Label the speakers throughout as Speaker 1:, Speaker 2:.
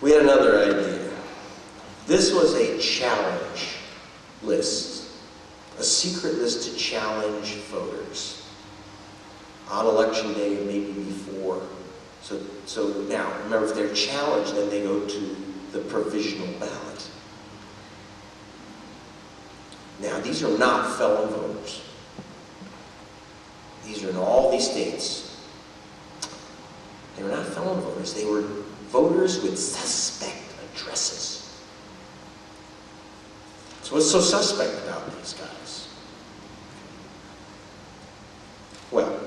Speaker 1: We had another idea. This was a challenge list, a secret list to challenge voters on election day, maybe before. So now, remember, if they're challenged, then they go to the provisional ballot. Now, these are not felon voters. These are in all these states. They were not felon voters. They were voters with suspect addresses. So what's so suspect about these guys? Well,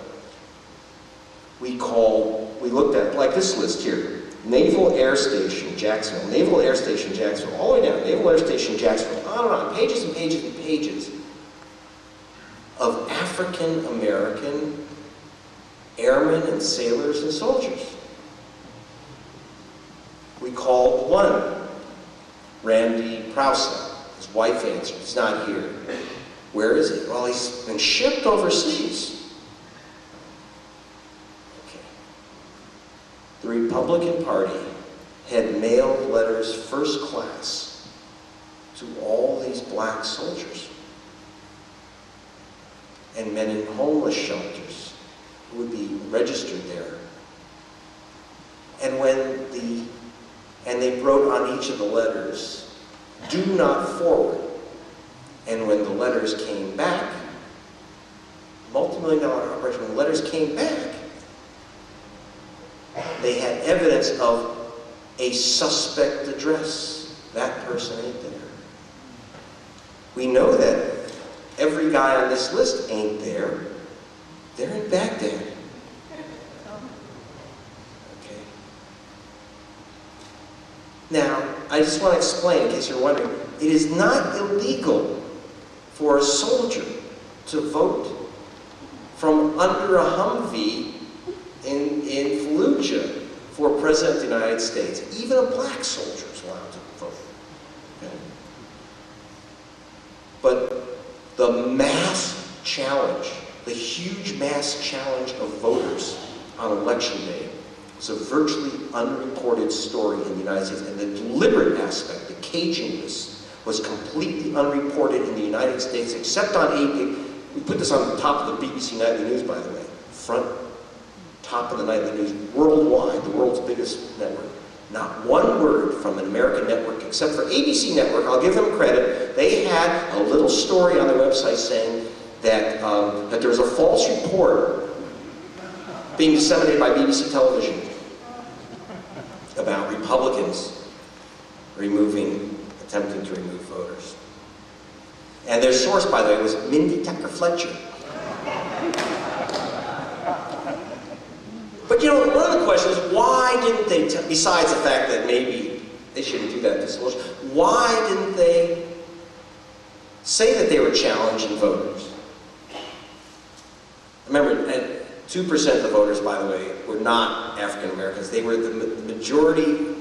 Speaker 1: we looked at, like this list here, Naval Air Station, Jacksonville, Naval Air Station, Jacksonville, all the way down, Naval Air Station, Jacksonville, on and on, pages and pages and pages of African American airmen and sailors and soldiers. We called one, Randy Prousel. His wife answered, he's not here. Where is he? Well, he's been shipped overseas. Okay. The Republican Party had mailed letters first class to all these black soldiers and men in homeless shelters who would be registered there. And they wrote on each of the letters, "Do not forward." And when the letters came back, multi-million-dollar operation, when the letters came back, they had evidence of a suspect address. That person ain't there. We know that every guy on this list ain't there. They're in Baghdad. Okay. Now, I just want to explain, in case you're wondering, it is not illegal for a soldier to vote from under a Humvee in Fallujah for President of the United States. Even a black soldier is allowed to vote. Okay? But the mass challenge, the huge mass challenge of voters on election day was a virtually unreported story in the United States. And the deliberate aspect, the caging this, was completely unreported in the United States, except on AP. We put this on the top of the BBC Nightly News, by the way. Front, top of the Nightly News, worldwide, the world's biggest network. Not one word from an American network, except for ABC Network. I'll give them credit. They had a little story on their website saying that, that there was a false report being disseminated by BBC television about Republicans attempting to remove voters. And their source, by the way, was Mindy Tucker Fletcher. But you know, one of the questions is, why didn't they, besides the fact that maybe they shouldn't do that to soldiers, why didn't they say that they were challenging voters? Remember, 2% of the voters, by the way, were not African Americans. They were the majority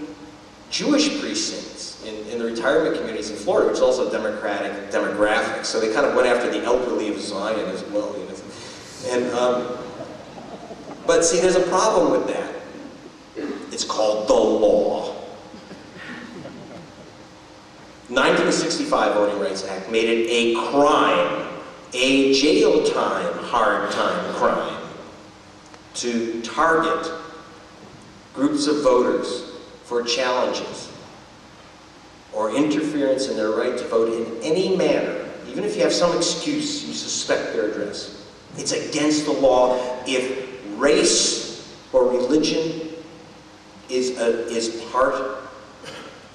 Speaker 1: Jewish precincts in the retirement communities in Florida, which is also a democratic demographic. So they kind of went after the elderly of Zion as well. You know? And, but see, there's a problem with that. It's called the law. 1965 Voting Rights Act made it a crime, a jail time, hard time crime, to target groups of voters for challenges or interference in their right to vote in any manner, even if you have some excuse, you suspect their address. It's against the law if race or religion is part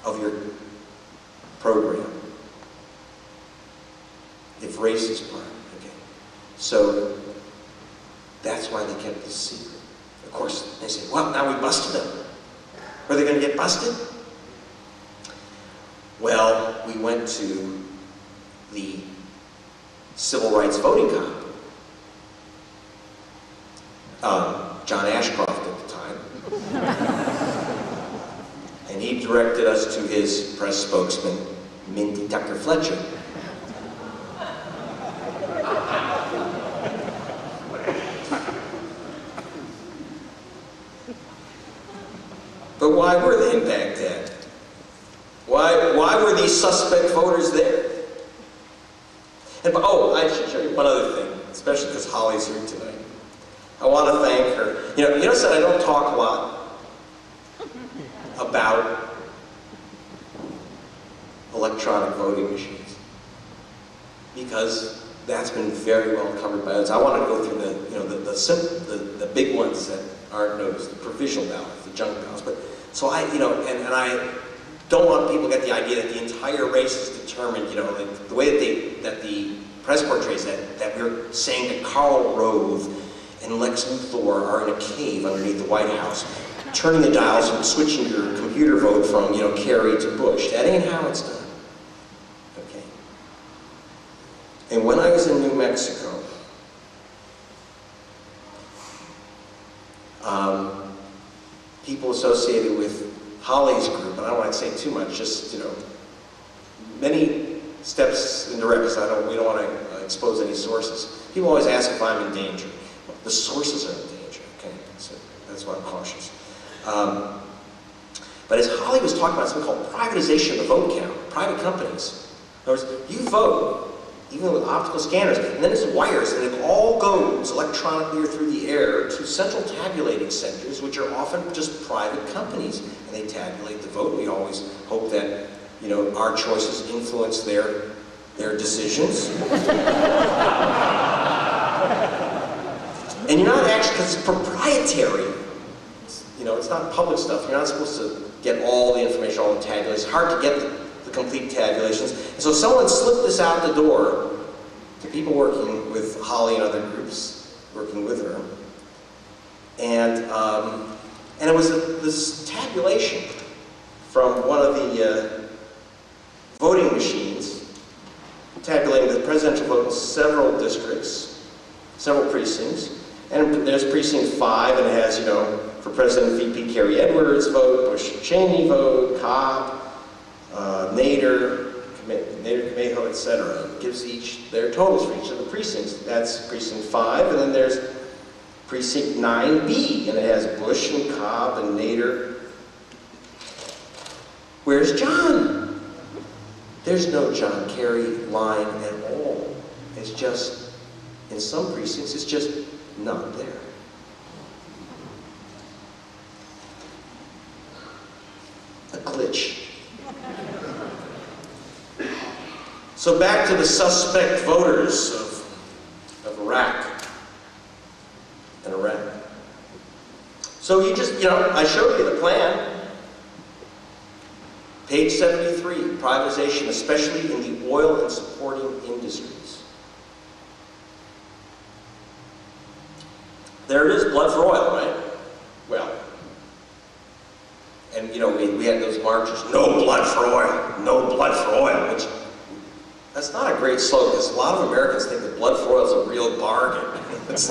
Speaker 1: of your program. If race is part, okay. So that's why they kept this secret. Of course, they say, well, now we busted them. Are they going to get busted? Well, we went to the Civil Rights Voting Cop. John Ashcroft at the time. And he directed us to his press spokesman, Mindy Tucker Fletcher. But why were they in Baghdad? Why were these suspect voters there? And oh, I should show you one other thing, especially because Holly's here tonight. I want to thank her. You know, said I don't talk a lot about electronic voting machines because that's been very well covered by others. I want to go through the big ones that aren't noticed, the provisional ballots, the junk ballots. But so I I don't want people to get the idea that the entire race is determined. Like the way that the press portrays that we're saying that Karl Rove and Lex Luthor are in a cave underneath the White House, turning the dials and switching your computer vote from Kerry to Bush. That ain't how it's done. Okay. And when I was in New Mexico, people associated with Holly's group, and I don't want to say too much, just many steps indirect, because we don't want to expose any sources. People always ask if I'm in danger. The sources are in danger, okay? So that's why I'm cautious. But as Holly was talking about something called privatization of the vote count, private companies. In other words, you vote, even with optical scanners, and then there's wires, and it all goes electronically or through the air to central tabulating centers, which are often just private companies, and they tabulate the vote. We always hope that our choices influence their decisions. And you're not actually, because it's proprietary, it's not public stuff. You're not supposed to get all the information, all the tabulations. It's hard to get the complete tabulations. And so someone slipped this out the door to people working with Holly and other groups working with her. And it was this tabulation from one of the voting machines, tabulating the presidential vote in several districts, several precincts. And there's precinct 5, and it has, for President VP Kerry Edwards vote, Bush Cheney vote, Cobb, Nader, Camejo, etc. It gives each their totals for each of the precincts. That's precinct 5, and then there's precinct 9B, and it has Bush and Cobb and Nader. Where's John? There's no John Kerry line at all. It's just, in some precincts, it's just not there. A glitch. So back to the suspect voters of Iraq and Iraq. So you just, I showed you the plan. Page 73, privatization, especially in the oil and supporting industries. There it is, blood for oil, right? Well, and we had those marchers, no blood for oil, no blood for oil, which, that's not a great slogan, because a lot of Americans think that blood for oil is a real bargain. As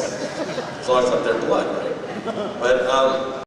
Speaker 1: long as it's not their blood, right? But,